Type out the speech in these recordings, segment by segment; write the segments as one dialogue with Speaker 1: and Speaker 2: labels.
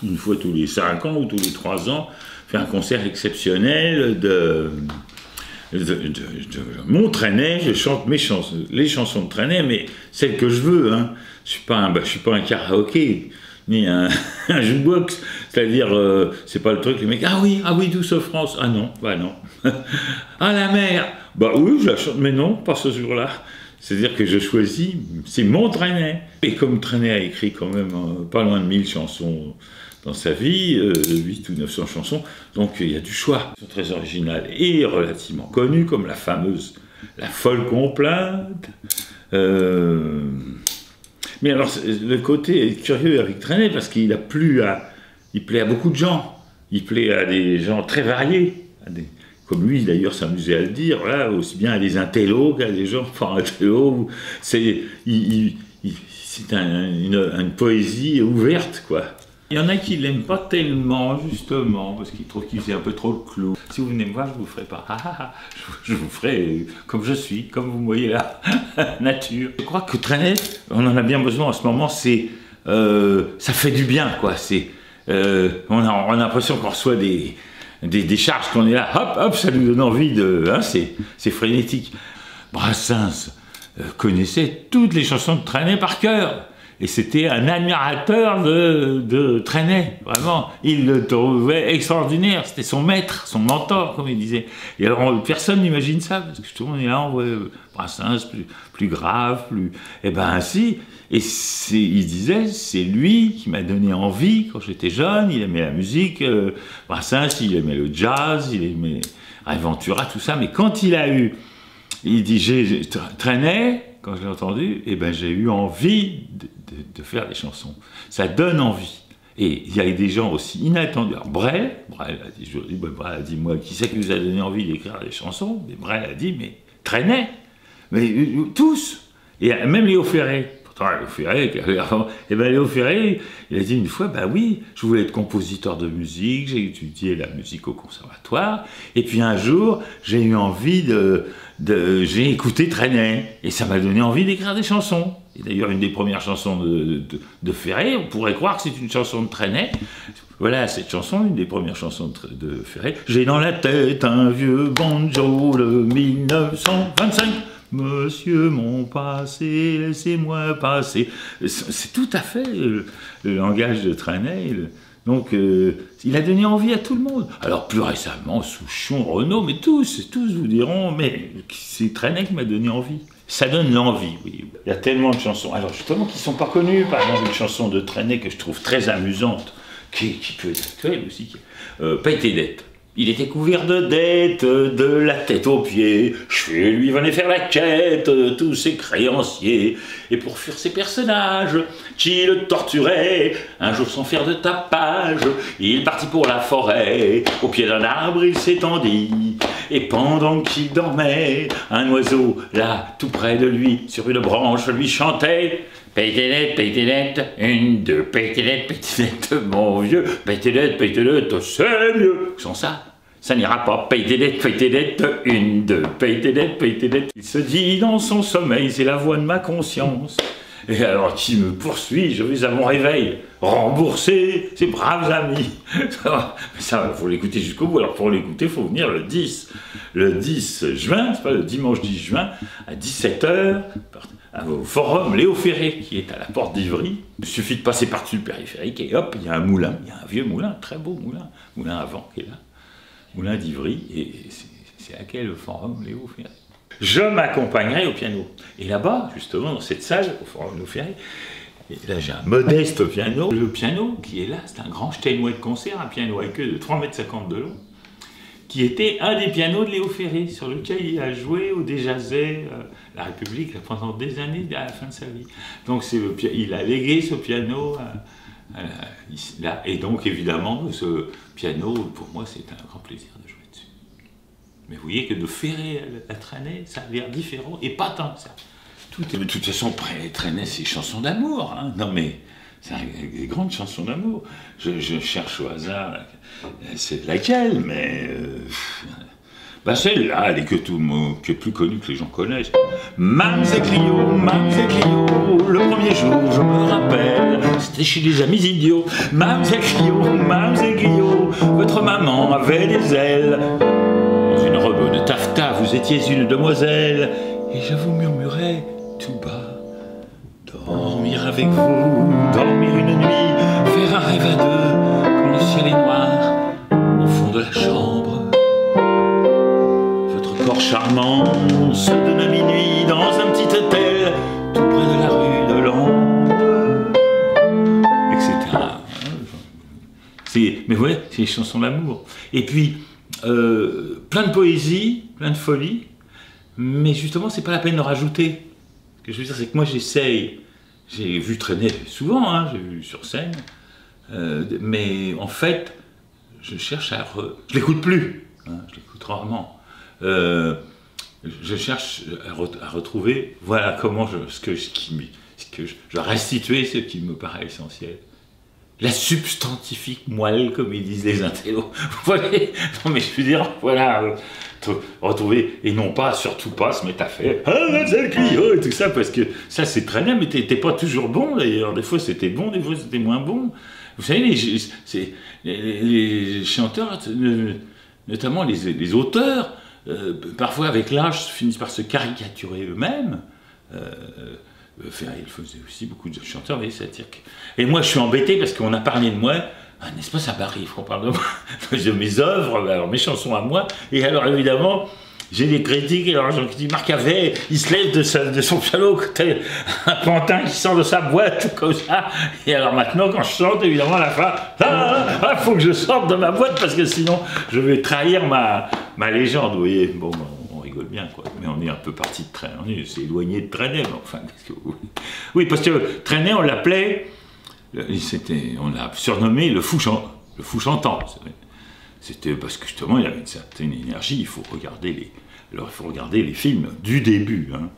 Speaker 1: une fois tous les 5 ans ou tous les 3 ans, fait un concert exceptionnel de mon Trenet. Je chante mes chansons, les chansons de Trenet, mais celles que je veux. Hein. Je suis pas un karaoké, ni un jukebox. C'est-à-dire, c'est pas le truc, les mecs, ah oui, Douce France. Ah non, bah non. Ah la mer, bah oui, je la chante, mais non, pas ce jour-là. C'est-à-dire que je choisis, c'est mon Trenet. Et comme Trenet a écrit quand même pas loin de 1000 chansons dans sa vie, 8 ou 900 chansons, donc il y a du choix. Elles sont très originales et relativement connues, comme la fameuse La folle complainte. Mais alors, le côté est curieux avec Trenet, parce qu'il a il plaît à beaucoup de gens. Il plaît à des gens très variés, comme lui d'ailleurs s'amusait à le dire, voilà, aussi bien à des intellos qu'à des gens pas intellos. C'est une poésie ouverte, quoi. Il y en a qui l'aiment pas tellement, justement, parce qu'ils trouvent qu'il faisait un peu trop le clou. Si vous venez me voir, je vous ferai pas. Je vous ferai comme je suis, comme vous me voyez là, nature. Je crois que Trenet, on en a bien besoin en ce moment, ça fait du bien, quoi. On a l'impression qu'on reçoit des charges, qu'on est là, hop, ça nous donne envie de... Hein, c'est frénétique. Brassens connaissait toutes les chansons de Trenet par cœur. Et c'était un admirateur de Trenet, vraiment. Il le trouvait extraordinaire, c'était son maître, son mentor, comme il disait. Et alors, personne n'imagine ça, parce que tout le monde est là, on voit Brassens plus grave, plus... Eh ben, si. Et il disait, c'est lui qui m'a donné envie, quand j'étais jeune, il aimait la musique, Brassens, il aimait le jazz, il aimait Aventura, tout ça, mais quand il dit, Trenet, quand je l'ai entendu, eh ben, j'ai eu envie de faire des chansons. Ça donne envie. Et il y a des gens aussi inattendus. Alors Brel a dit, moi, qui c'est qui vous a donné envie d'écrire des chansons? Mais Brel a dit, mais Trenet, mais tous, et même Léo Ferré. Pourtant, Léo Ferré, Léo Ferré, il a dit une fois, bah oui, je voulais être compositeur de musique, j'ai étudié la musique au conservatoire, et puis un jour, j'ai eu envie j'ai écouté Trenet, et ça m'a donné envie d'écrire des chansons. Et d'ailleurs, une des premières chansons de Ferré, on pourrait croire que c'est une chanson de Trenet. Voilà, cette chanson, une des premières chansons de Ferré. J'ai dans la tête un vieux banjo de 1925. Monsieur mon passé, laissez-moi passer. C'est tout à fait le langage de Trenet. Donc, il a donné envie à tout le monde. Alors, plus récemment, Souchon, Renaud, mais tous vous diront, mais c'est Trenet qui m'a donné envie. Ça donne l'envie, oui. Il y a tellement de chansons. Alors, justement, qui ne sont pas connues. Par exemple, une chanson de Trenet que je trouve très amusante, qui peut être actuelle aussi, Paye tes dettes. Il était couvert de dettes, de la tête aux pieds. Chez lui venait faire la quête, tous ses créanciers. Et pour fuir ses personnages, qui le torturaient, un jour sans faire de tapage, il partit pour la forêt. Au pied d'un arbre, il s'étendit. Et pendant qu'il dormait, un oiseau, là, tout près de lui, sur une branche, lui chantait. Paye tes dettes, une, deux, paye tes dettes, mon vieux, paye tes dettes, c'est mieux. Sans ça n'ira pas. Paye tes dettes, une, deux, paye tes dettes. Il se dit dans son sommeil, c'est la voix de ma conscience. Et alors qui me poursuit, je vais à mon réveil, rembourser ses braves amis. Ça, il faut l'écouter jusqu'au bout. Alors pour l'écouter, il faut venir le 10 juin, c'est pas le dimanche 10 juin, à 17 h, au forum Léo Ferré, qui est à la porte d'Ivry. Il suffit de passer par-dessus le périphérique et hop, il y a un moulin, il y a un vieux moulin, très beau moulin à vent qui est là, moulin d'Ivry, et c'est à quel le forum Léo Ferré. Je m'accompagnerai au piano. Et là-bas, justement, dans cette salle, au forum Léo Ferré, et là j'ai un modeste piano. Le piano qui est là, c'est un grand Steinway de concert, un piano à queue de 3,50 m de long, qui était un des pianos de Léo Ferré, sur lequel il a joué au Déjazet, La République, pendant des années à la fin de sa vie. Donc il a légué ce piano là, et donc évidemment, ce piano, pour moi, c'est un grand plaisir de jouer dessus. Mais vous voyez que de Ferré à Trenet, ça a l'air différent, et pas tant que ça. De toute façon, Trenet, c'est chansons d'amour, hein. Non mais, c'est des grandes chansons d'amour. Je cherche au hasard, c'est laquelle, mais Bah celle-là, elle est que tout le monde, que plus connue que les gens connaissent. Mams et Clio, le premier jour, je me rappelle, c'était chez des amis idiots. Mams et Clio, votre maman avait des ailes. Dans une robe de taffetas, vous étiez une demoiselle. Et je vous murmurais tout bas, dormir avec vous, dormir une nuit, faire un rêve à deux, quand le ciel est noir, au fond de la chambre. Corps charmant se donne à minuit dans un petit hôtel tout près de la rue de Londres, etc. Mais ouais, c'est les chansons d'amour. Et puis, plein de poésie, plein de folie, mais justement, c'est pas la peine de rajouter. Ce que je veux dire, c'est que moi, j'essaye. J'ai vu traîner souvent, hein, j'ai vu sur scène, mais en fait, je cherche à... Je l'écoute plus, hein, je l'écoute rarement. Je cherche à retrouver, voilà comment je restituer ce qui me paraît essentiel. La substantifique moelle, comme ils disent les intellos. Vous voyez, non mais je veux dire, voilà, retrouver, et non pas, surtout pas se mettre à faire « Ah, Mademoiselle Clio » et tout ça, parce que ça c'est très bien, mais t'es pas toujours bon d'ailleurs, des fois c'était bon, des fois c'était moins bon. Vous savez, les chanteurs, notamment les auteurs, parfois avec l'âge finissent par se caricaturer eux-mêmes. Il faisait aussi beaucoup de chanteurs, mais satiriques. Et moi je suis embêté parce qu'on a parlé de moi, n'est-ce pas, ça m'arrive qu'on parle de moi, de mes œuvres, alors mes chansons à moi, et alors évidemment j'ai des critiques, alors gens qui disent Marc Avet, il se lève de son piano, tel un pantin qui sort de sa boîte, comme ça, et alors maintenant quand je chante, évidemment à la fin, faut que je sorte de ma boîte parce que sinon je vais trahir ma légende, vous voyez, bon, on rigole bien, quoi, mais on est un peu parti de Trenet, on s'est éloigné de Trenet, mais enfin, qu'est-ce que vous... Oui, parce que Trenet, on l'appelait, on l'a surnommé le fou chantant, c'était parce que justement il avait une certaine énergie, il faut regarder les films du début, hein.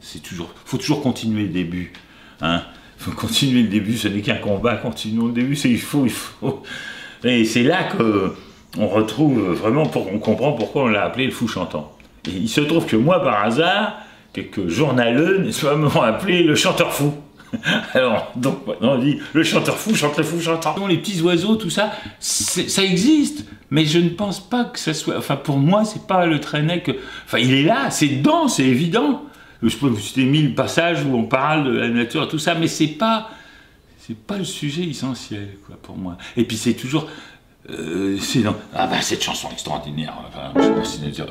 Speaker 1: Faut toujours continuer le début, hein. Faut continuer le début, ce n'est qu'un combat, continuons le début, il faut. Et c'est là qu'on retrouve vraiment, on comprend pourquoi on l'a appelé le fou chantant. Et il se trouve que moi, par hasard, quelques journaleux, n'est-ce pas, m'ont appelé le chanteur fou. Alors, donc maintenant on dit le chanteur fou chante le fou chantant. Les petits oiseaux, tout ça, ça existe, mais je ne pense pas que ça soit. Enfin, pour moi, c'est pas le Trenet que. Enfin, il est là, c'est dedans, c'est évident. Je peux vous citer 1000 passages où on parle de la nature et tout ça, mais c'est pas le sujet essentiel, quoi, pour moi. Et puis c'est toujours. Cette chanson extraordinaire. Enfin, je sais pas si dire.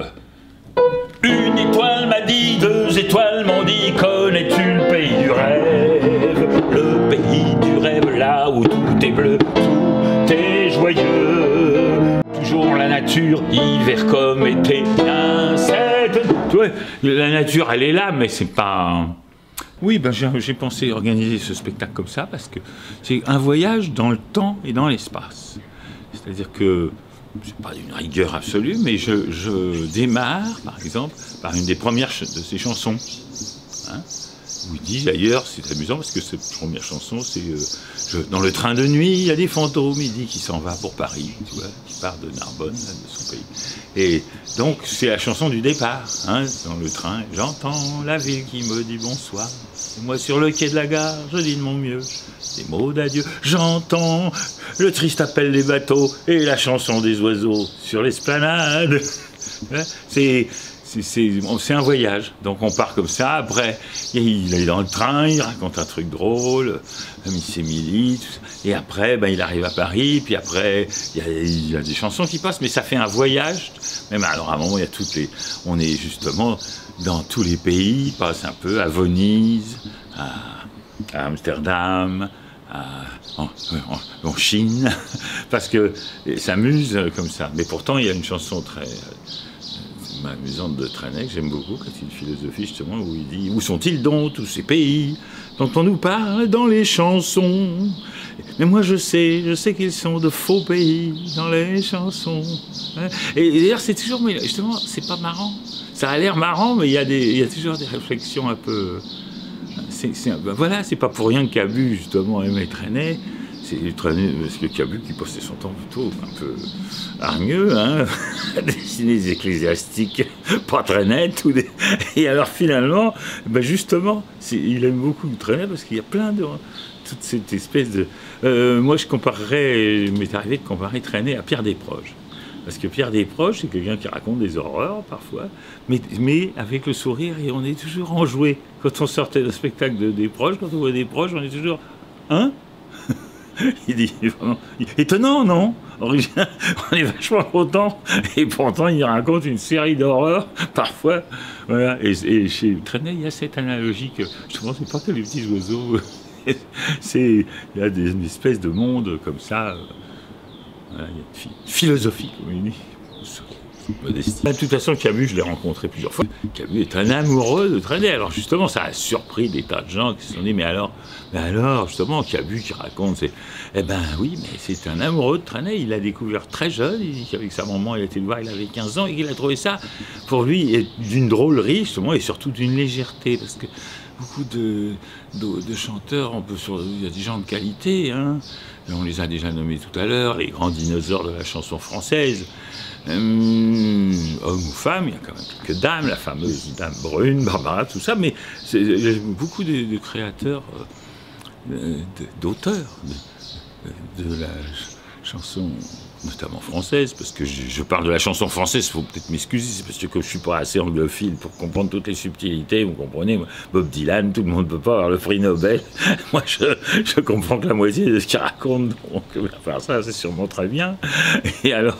Speaker 1: Une étoile m'a dit, 2 étoiles m'ont dit, connais-tu le pays du rêve? Le pays du rêve, là où tout est bleu, tout est joyeux. Toujours la nature, hiver comme été, la nature, elle est là, mais c'est pas... Oui, j'ai pensé organiser ce spectacle comme ça, parce que c'est un voyage dans le temps et dans l'espace. C'est-à-dire que c'est pas une rigueur absolue, mais je démarre, par exemple, par une des premières de ces chansons. Hein, où il dit, d'ailleurs, c'est amusant, parce que cette première chanson, c'est dans le train de nuit, il y a des fantômes, il dit qu'il s'en va pour Paris, tu vois, qui part de Narbonne, de son pays. Et donc, c'est la chanson du départ, hein, dans le train. J'entends la ville qui me dit bonsoir, et moi sur le quai de la gare, je dis de mon mieux des mots d'adieu. J'entends le triste appel des bateaux et la chanson des oiseaux sur l'esplanade. C'est un voyage, donc on part comme ça. Après, il est dans le train, il raconte un truc drôle, Miss Emily, tout ça. Et après, il arrive à Paris, puis après, il y a des chansons qui passent, mais ça fait un voyage. Même alors, à un moment, il y a on est justement dans tous les pays, il passe un peu à Venise, à Amsterdam, en Chine, parce que s'amuse comme ça. Mais pourtant, il y a une chanson très amusante de Trenet que j'aime beaucoup, quand il philosophie justement, où il dit « Où sont-ils donc, tous ces pays dont on nous parle dans les chansons ? Mais moi je sais qu'ils sont de faux pays dans les chansons. » Et d'ailleurs, c'est toujours, mais justement, c'est pas marrant. Ça a l'air marrant, mais il y a toujours des réflexions un peu... Voilà, c'est pas pour rien qu'Abu, justement, aimait Trenet. c'est le Cabu qui passait son temps plutôt un peu hargneux, hein, à dessiner des ecclésiastiques pas très nets. Et alors finalement, ben justement, il aime beaucoup Trenet parce qu'il y a plein de... toute cette espèce de... moi je comparerais, il m'est arrivé de comparer Trenet à Pierre Desproges. Parce que Pierre Desproges, c'est quelqu'un qui raconte des horreurs parfois, mais avec le sourire, et on est toujours enjoué. Quand on sortait d'un spectacle de Desproges, quand on voit Desproges, on est toujours... Hein? Il dit vraiment... Étonnant, non? Original, on est vachement content. Et pourtant, il raconte une série d'horreurs, parfois. Voilà. Et chez Trenet, il y a cette analogie que... Je ne pense pas que les petits oiseaux... il y a une espèce de monde comme ça... Voilà, il y a une philosophie, comme il dit. Modestie. De toute façon, Cabu, je l'ai rencontré plusieurs fois. Cabu est un amoureux de Trenet. Alors justement, ça a surpris des tas de gens qui se sont dit, mais alors, justement, Cabu qui raconte, c'est, eh ben oui, mais c'est un amoureux de Trenet. Il l'a découvert très jeune. Il dit qu'avec sa maman, il a été le voir, il avait 15 ans, et qu'il a trouvé ça, pour lui, d'une drôlerie, justement, et surtout d'une légèreté, parce que beaucoup de chanteurs, il y a des gens de qualité, hein. On les a déjà nommés tout à l'heure, les grands dinosaures de la chanson française. Hommes ou femmes, il y a quand même quelques dames, la fameuse dame brune, Barbara, tout ça, mais il y a beaucoup de créateurs, d'auteurs de la chanson, notamment française, parce que je parle de la chanson française, il faut peut-être m'excuser, c'est parce que je ne suis pas assez anglophile pour comprendre toutes les subtilités, vous comprenez, Bob Dylan, tout le monde ne peut pas avoir le prix Nobel, moi je comprends que la moitié de ce qu'il raconte, donc enfin, ça c'est sûrement très bien, et alors,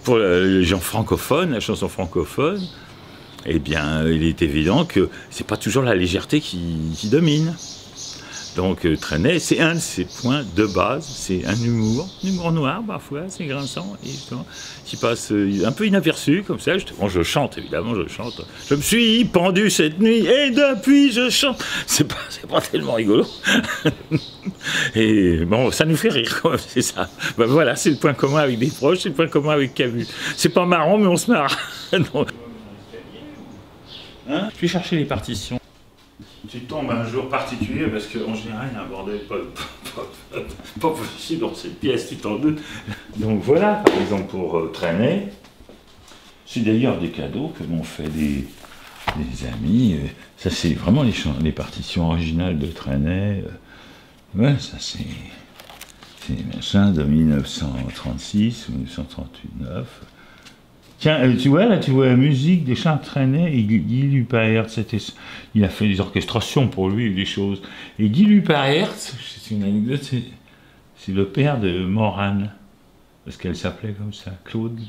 Speaker 1: pour les gens francophones, la chanson francophone, eh bien, il est évident que c'est pas toujours la légèreté qui domine. Donc Trenet, c'est un de ses points de base, c'est un humour noir parfois, c'est grinçant, et justement, qui passe un peu inaperçu comme ça. Justement, je chante, évidemment, je chante. Je me suis pendu cette nuit, et depuis je chante. C'est pas tellement rigolo. Et bon, ça nous fait rire, quand même, c'est ça. Ben voilà, c'est le point commun avec Desproges, c'est le point commun avec Cabu. C'est pas marrant, mais on se marre. Donc, hein, je vais chercher les partitions. Tu tombes un jour particulier parce qu'en général il y a un bordel pas possible dans cette pièce, tu t'en doutes. Donc voilà, par exemple pour Trenet, c'est d'ailleurs des cadeaux que m'ont fait des amis. Ça c'est vraiment les partitions originales de Trenet. Ouais, ça c'est machin de 1936 ou 1939. Tiens, tu vois la musique des chants de Trenet et Guy Lupaert, il a fait des orchestrations pour lui, des choses. Et Guy Lupaert, c'est une anecdote, c'est le père de Morane, parce qu'elle s'appelait comme ça, Claude.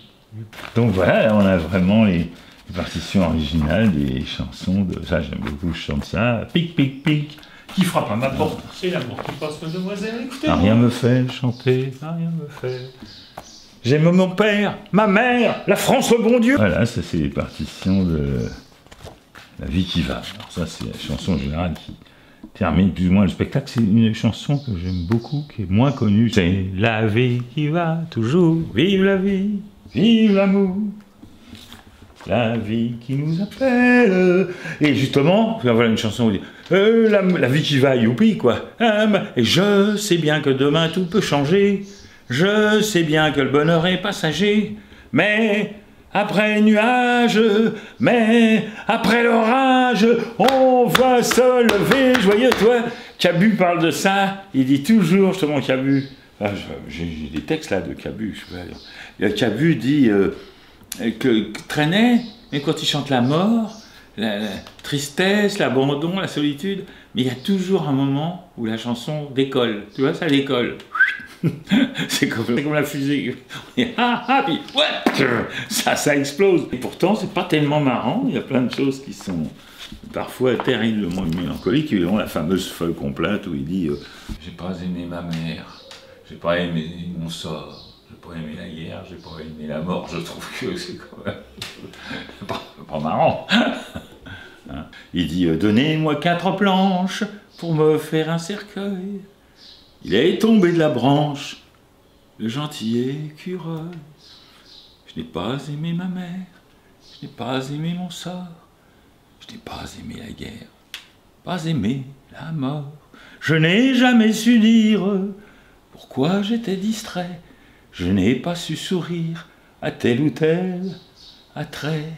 Speaker 1: Donc voilà, on a vraiment les partitions originales des chansons de... Ça, j'aime beaucoup, je chante ça. Pic, pic, pic, qui frappe à ma porte. C'est l'amour qui passe, mademoiselle, écoutez. Rien me fait chanter, rien me fait... J'aime mon père, ma mère, la France, le bon Dieu. Voilà, ça c'est les partitions de La vie qui va. Alors ça c'est la chanson générale qui termine plus ou moins le spectacle. C'est une chanson que j'aime beaucoup, qui est moins connue. C'est La vie qui va toujours, vive la vie, vive l'amour. La vie qui nous appelle. Et justement, voilà une chanson où il dit la vie qui va, youpi quoi. Et je sais bien que demain tout peut changer. Je sais bien que le bonheur est passager, mais après le nuage, mais après l'orage, on va se lever joyeux. Toi, Cabu parle de ça, il dit toujours, justement, Cabu, j'ai des textes là de Cabu, Cabu dit que Trenet, mais quand il chante la mort, la tristesse, l'abandon, la solitude, mais il y a toujours un moment où la chanson décolle, tu vois, ça décolle. C'est comme la fusée. Puis ouais, ça explose. Et pourtant, c'est pas tellement marrant. Il y a plein de choses qui sont parfois terriblement mélancoliques. Ils ont la fameuse folle complainte où il dit j'ai pas aimé ma mère, j'ai pas aimé mon sort, j'ai pas aimé la guerre, j'ai pas aimé la mort. Je trouve que c'est quand même pas marrant. Il dit donnez-moi 4 planches pour me faire un cercueil. Il est tombé de la branche, le gentil écureuil. Je n'ai pas aimé ma mère, je n'ai pas aimé mon sort, je n'ai pas aimé la guerre, pas aimé la mort. Je n'ai jamais su dire pourquoi j'étais distrait. Je n'ai pas su sourire à tel ou tel attrait.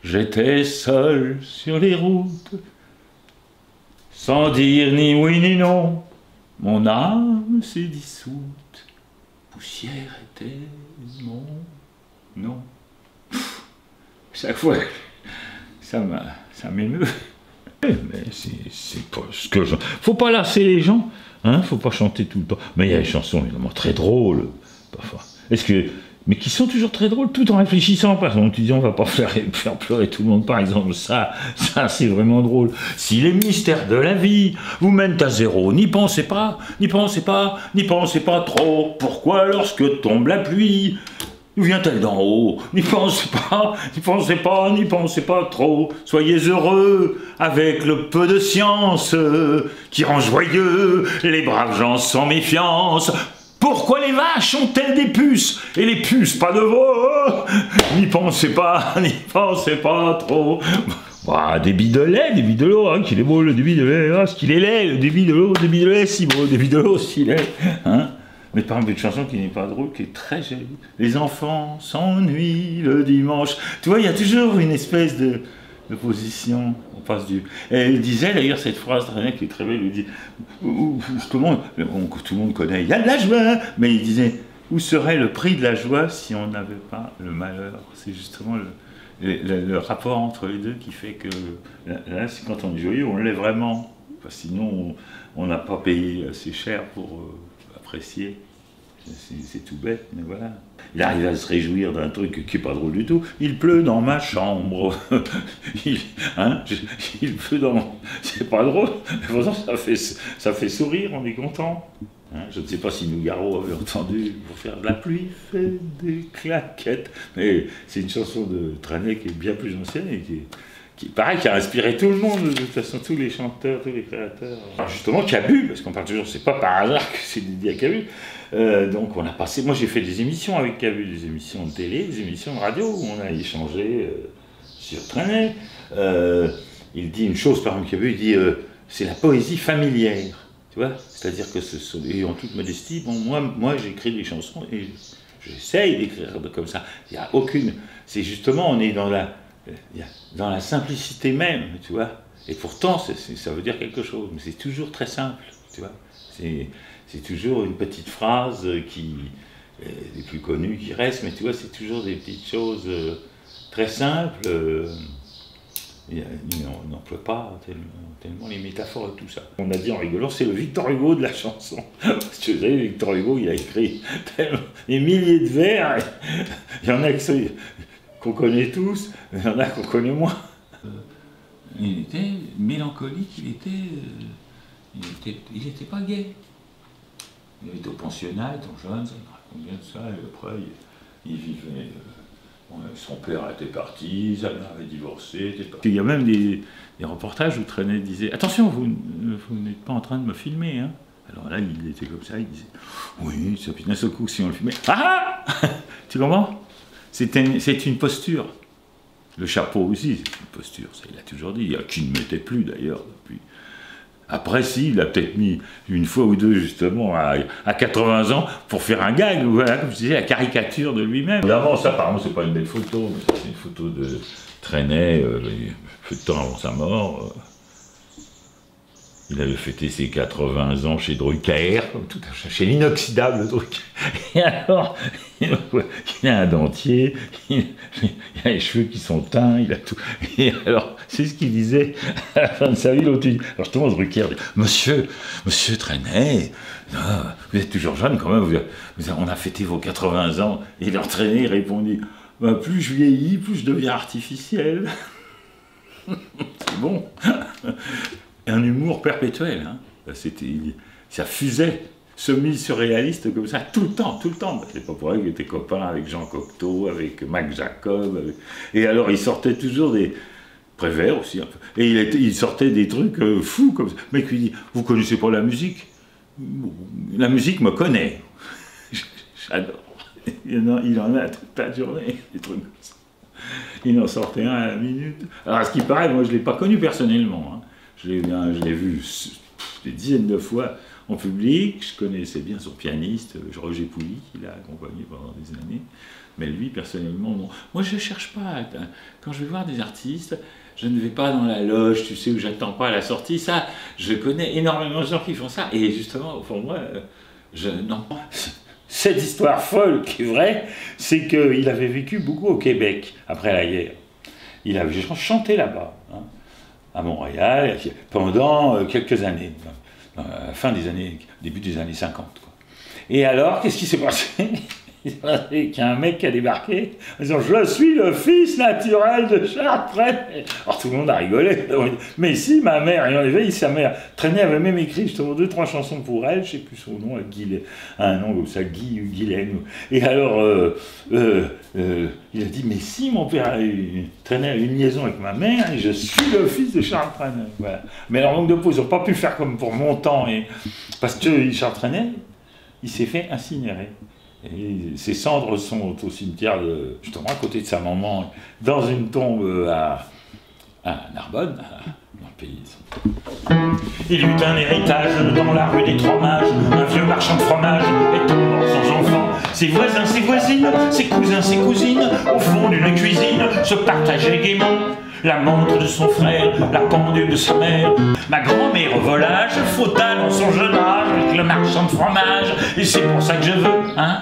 Speaker 1: J'étais seul sur les routes, sans dire ni oui ni non. Mon âme s'est dissoute. Poussière était mon nom. Chaque fois, ça m'émeut. Mais c'est pas ce que je... Faut pas lasser les gens, hein, faut pas chanter tout le temps. Mais il y a des chansons évidemment très drôles, parfois. Mais qui sont toujours très drôles, tout en réfléchissant. Par exemple, tu dis on va pas faire pleurer tout le monde, par exemple. Ça c'est vraiment drôle. Si les mystères de la vie vous mènent à zéro, n'y pensez pas, n'y pensez pas, n'y pensez pas trop. Pourquoi lorsque tombe la pluie, vient-elle d'en haut? N'y pensez pas, n'y pensez pas, n'y pensez pas trop. Soyez heureux avec le peu de science qui rend joyeux les braves gens sans méfiance. Pourquoi les vaches ont-elles des puces et les puces pas de veau? N'y pensez pas trop. Bah, débit de lait, débit de l'eau, hein, qu'il est beau le débit de lait, hein, ce qu'il est laid, le débit de l'eau, débit de lait, si beau, le débit de l'eau, si laid, hein. Mais par exemple, une chanson qui n'est pas drôle, qui est très jolie. Les enfants s'ennuient le dimanche. Tu vois, il y a toujours une espèce de position. On passe du... Et elle disait d'ailleurs cette phrase qui est très belle, il dit, tout le monde connaît, il y a de la joie, mais il disait, où serait le prix de la joie si on n'avait pas le malheur? C'est justement le rapport entre les deux qui fait que, là, c'est quand on est joyeux, on l'est vraiment. Enfin, sinon, on n'a pas payé assez cher pour apprécier. C'est tout bête, mais voilà. Il arrive à se réjouir d'un truc qui n'est pas drôle du tout. Il pleut dans ma chambre. Il pleut dans... C'est pas drôle, mais pourtant ça fait sourire, on est content. Hein, je ne sais pas si Nougaro avait entendu pour faire de la pluie, fait des claquettes. Mais c'est une chanson de Trenet qui est bien plus ancienne et qui pareil, qui a inspiré tout le monde, de toute façon, tous les chanteurs, tous les créateurs. Alors justement, Cabu, parce qu'on parle toujours, c'est pas par hasard que c'est dédié à Cabu. Donc on a passé, moi j'ai fait des émissions avec Cabu, des émissions de télé, des émissions de radio, où on a échangé sur Trenet. Il dit une chose, par exemple, Cabu, il dit, c'est la poésie familière. Tu vois, c'est-à-dire que et en toute modestie, bon, moi j'écris des chansons et j'essaye d'écrire comme ça. Il n'y a aucune... C'est justement, on est dans la simplicité même, tu vois. Et pourtant, ça veut dire quelque chose, mais c'est toujours très simple, tu vois. C'est toujours une petite phrase qui est les plus connues qui reste, mais tu vois, c'est toujours des petites choses très simples. Il n'emploie pas tellement les métaphores et tout ça. On a dit en rigolant, c'est le Victor Hugo de la chanson. Parce que vous savez, Victor Hugo, il a écrit des milliers de vers. Il y en a qu'on connaît tous, il y en a qu'on connaît moins. Il était mélancolique, il était pas gai. Il était au pensionnat, étant jeune, ça me raconte bien de ça, et après, il vivait... son père était parti, sa mère avait divorcé, il y a même des reportages où Trenet disait « Attention, vous n'êtes pas en train de me filmer, hein !» Alors là, il était comme ça, il disait « Oui, ça puis d'un seul coup, si on le filmait... » Ah ah. Tu comprends? C'est une posture. Le chapeau aussi, c'est une posture, ça il a toujours dit, qui ne mettait plus d'ailleurs depuis. Après, si, il a peut-être mis une fois ou deux, justement, à 80 ans, pour faire un gag, voilà, comme je disais, la caricature de lui-même. Évidemment, ça, apparemment, c'est pas une belle photo, mais c'est une photo de Trenet, peu de temps avant sa mort. Il avait fêté ses 80 ans chez Drucker, tout chez l'inoxydable Drucker. Et alors, il a un dentier, il a les cheveux qui sont teints, il a tout. Et alors, c'est ce qu'il disait à la fin de sa vie, l'autre. Alors justement, Drucker dit, Monsieur Trenet, vous êtes toujours jeune quand même, on a fêté vos 80 ans. Et l'entraîné répondit, bah, plus je vieillis, plus je deviens artificiel. C'est bon. Un humour perpétuel, hein. Ça fusait, semi-surréaliste comme ça, tout le temps. C'est pas pour rien qu'il était copain avec Jean Cocteau, avec Mac Jacob, et alors il sortait toujours des... Prévert aussi un peu, et il sortait des trucs fous comme ça. Le mec lui dit, vous connaissez pas la musique? La musique me connaît. J'adore. Il en a toute la journée, des trucs comme ça. Il en sortait un à la minute. Alors à ce qui paraît, moi je l'ai pas connu personnellement, hein. Je l'ai vu des dizaines de fois en public. Je connaissais bien son pianiste, Roger Pouilly, qui l'a accompagné pendant des années. Mais lui, personnellement, non. Moi, je ne cherche pas. Quand je vais voir des artistes, je ne vais pas dans la loge, tu sais, où j'attends pas la sortie. Ça, je connais énormément de gens qui font ça. Et justement, pour moi, non. Cette histoire folle qui est vraie, c'est qu'il avait vécu beaucoup au Québec après la guerre. Il avait chanté là-bas, hein, à Montréal, pendant quelques années, à la fin des années, début des années 50. Quoi. Et alors, qu'est-ce qui s'est passé? Il y a un mec qui a débarqué en disant « Je suis le fils naturel de Charles Trenet ». Alors tout le monde a rigolé. Mais si, ma mère, et en effet, sa mère, Trenet avait même écrit justement 2-3 chansons pour elle, je ne sais plus son nom, un nom comme ça, Guy ou Guylaine. Et alors, il a dit « Mais si, mon père Trenet a eu une liaison avec ma mère, et je suis le fils de Charles Trenet ». Voilà. Mais alors, manque de peau, ils n'ont pas pu faire comme pour mon temps, parce que Charles Trenet, il s'est fait incinérer. Et ses cendres sont au cimetière, justement à côté de sa maman, dans une tombe à Narbonne, dans le pays. Il eut un héritage dans la rue des Trois Mages, un vieux marchand de fromage étant mort sans enfant. Ses voisins, ses voisines, ses cousins, ses cousines, au fond d'une cuisine, se partageaient gaiement. La montre de son frère, la pendule de sa mère. Ma grand-mère au volage, fauta dans son jeune âge avec le marchand de fromage. Et c'est pour ça que je veux, hein,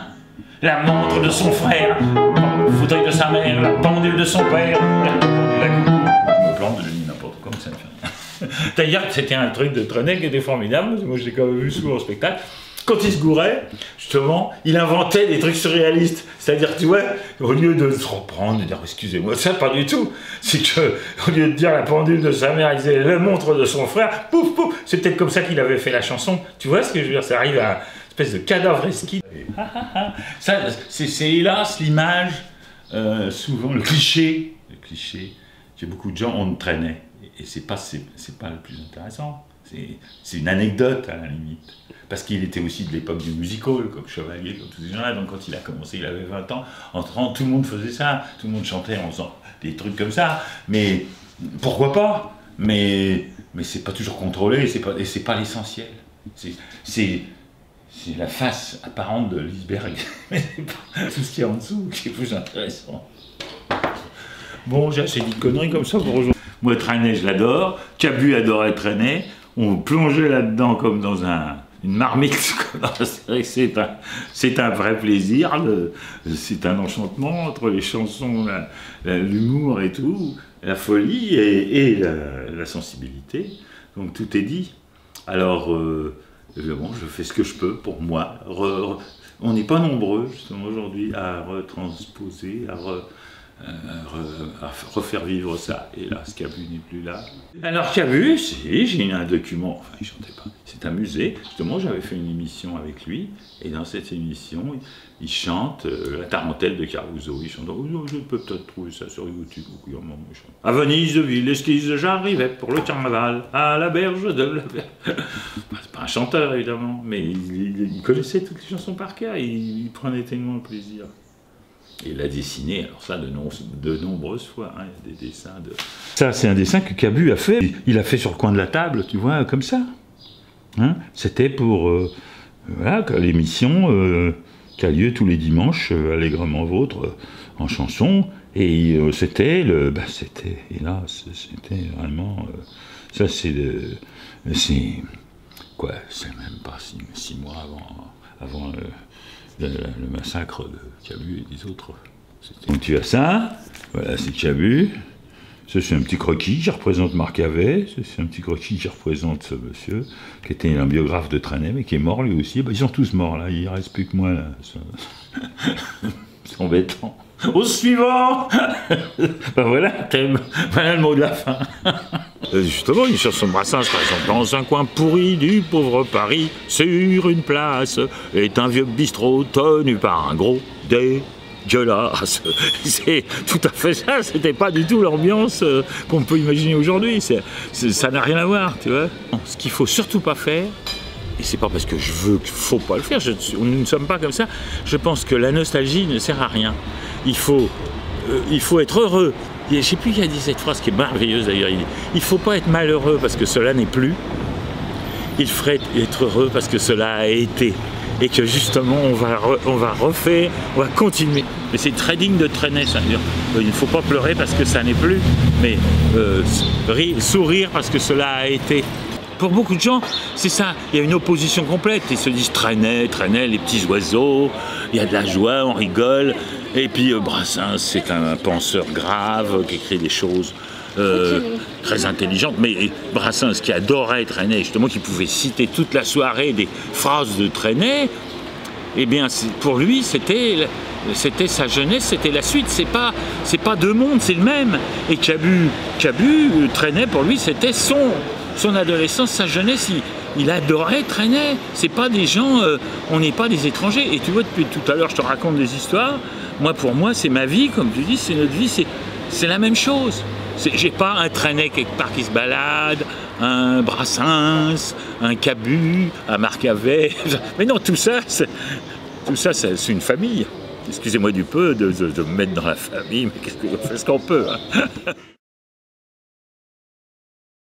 Speaker 1: la montre de son frère, le fauteuil de sa mère, la pendule de son père, la coucou. Je me plante, je dis n'importe quoi, mais ça me fait rien. D'ailleurs, c'était un truc de Trenet qui était formidable, moi je l'ai quand même vu souvent au spectacle. Quand il se gourait, justement, il inventait des trucs surréalistes. C'est-à-dire, tu vois, au lieu de se reprendre et dire « Excusez-moi, ça, pas du tout. » C'est que, au lieu de dire la pendule de sa mère, il disait la montre de son frère. Pouf, pouf. C'est peut-être comme ça qu'il avait fait la chanson. Tu vois ce que je veux dire? Ça arrive à une espèce de cadavre esquis. Ça, c'est hélas l'image, souvent le cliché. Que beaucoup de gens ont de Trenet. Et c'est pas le plus intéressant. C'est une anecdote, à la limite. Parce qu'il était aussi de l'époque du musical, comme Chevalier, comme tous ces gens-là. Donc quand il a commencé, il avait 20 ans. Entrant, tout le monde faisait ça. Tout le monde chantait en faisant des trucs comme ça. Mais pourquoi pas? Mais c'est pas toujours contrôlé, et c'est pas l'essentiel. C'est la face apparente de l'iceberg. Mais c'est pas tout ce qu'il y a en dessous qui est plus intéressant. Bon, j'ai assez dit de conneries comme ça pour aujourd'hui. Moi, Trenet, je l'adore. Cabu adorait Trenet. On plongeait là-dedans comme dans une marmite. C'est un vrai plaisir. C'est un enchantement entre les chansons, l'humour et tout, la folie et la sensibilité. Donc tout est dit. Alors, bon, je fais ce que je peux pour moi. On n'est pas nombreux, justement, aujourd'hui, à retransposer, à refaire vivre ça. Et là, ce Cabu n'est plus là. Alors Cabu, j'ai un document, enfin il chantait pas, il s'est amusé. Justement, j'avais fait une émission avec lui, et dans cette émission, il chante la tarentelle de Caruso. Il chante, je peux peut-être trouver ça sur YouTube. À Venise, ville esquisse, j'arrivais pour le carnaval, à la berge de la berge. C'est pas un chanteur, évidemment, mais il connaissait toutes les chansons par cœur, il prenait tellement de plaisir. Et il l'a dessiné, alors ça, de nombreuses fois, hein, il y a des dessins de... Ça, c'est un dessin que Cabu a fait. Il a fait sur le coin de la table, tu vois, comme ça. Hein, c'était pour voilà, l'émission qui a lieu tous les dimanches, Allègrement Vôtre, en chanson. Et c'était, hélas, c'était vraiment... ça, c'est quoi, c'est même pas 6 mois avant le massacre de Cabu et des autres. Donc tu as ça, voilà, c'est Cabu. Ça, c'est un petit croquis qui représente Marc Avet. C'est un petit croquis qui représente ce monsieur, qui était un biographe de Trenet, mais qui est mort lui aussi. Bah, ils sont tous morts, là. Il ne reste plus que moi, là. C'est embêtant. Au suivant. Ben voilà, thème. Voilà le mot de la fin. Justement, une chanson de Brassens, par exemple. Dans un coin pourri du pauvre Paris, sur une place, est un vieux bistrot tenu par un gros dégueulasse. C'est tout à fait ça, c'était pas du tout l'ambiance qu'on peut imaginer aujourd'hui. Ça n'a rien à voir, tu vois. Ce qu'il faut surtout pas faire, et c'est pas parce que je veux qu'il faut pas le faire, nous ne sommes pas comme ça, je pense que la nostalgie ne sert à rien. Il faut être heureux. Je ne sais plus qui a dit cette phrase qui est merveilleuse d'ailleurs. Il ne faut pas être malheureux parce que cela n'est plus. il ferait être heureux parce que cela a été. Et que justement on va refaire, on va continuer. Mais c'est très digne de Trenet, ça veut dire il ne faut pas pleurer parce que ça n'est plus, mais sourire parce que cela a été. Pour beaucoup de gens, c'est ça, il y a une opposition complète. Ils se disent Trenet, les petits oiseaux, il y a de la joie, on rigole. Et puis Brassens, c'est un penseur grave qui écrit des choses très intelligentes. Mais Brassens, qui adorait Trenet, justement, qui pouvait citer toute la soirée des phrases de Trenet, eh bien, pour lui, c'était sa jeunesse, c'était la suite. C'est pas deux mondes, c'est le même. Et Cabu, Trenet, pour lui, c'était son adolescence, sa jeunesse. Il adorait Trenet. C'est pas des gens, on n'est pas des étrangers. Et tu vois, depuis tout à l'heure, je te raconte des histoires. Moi, pour moi, c'est ma vie, comme tu dis, c'est notre vie, c'est la même chose. J'ai pas un Trenet quelque part qui se balade, un Brassens, un Cabu, un Marcavet. Mais non, tout ça, c'est une famille. Excusez-moi du peu de me mettre dans la famille, mais qu'est-ce qu'on peut, hein.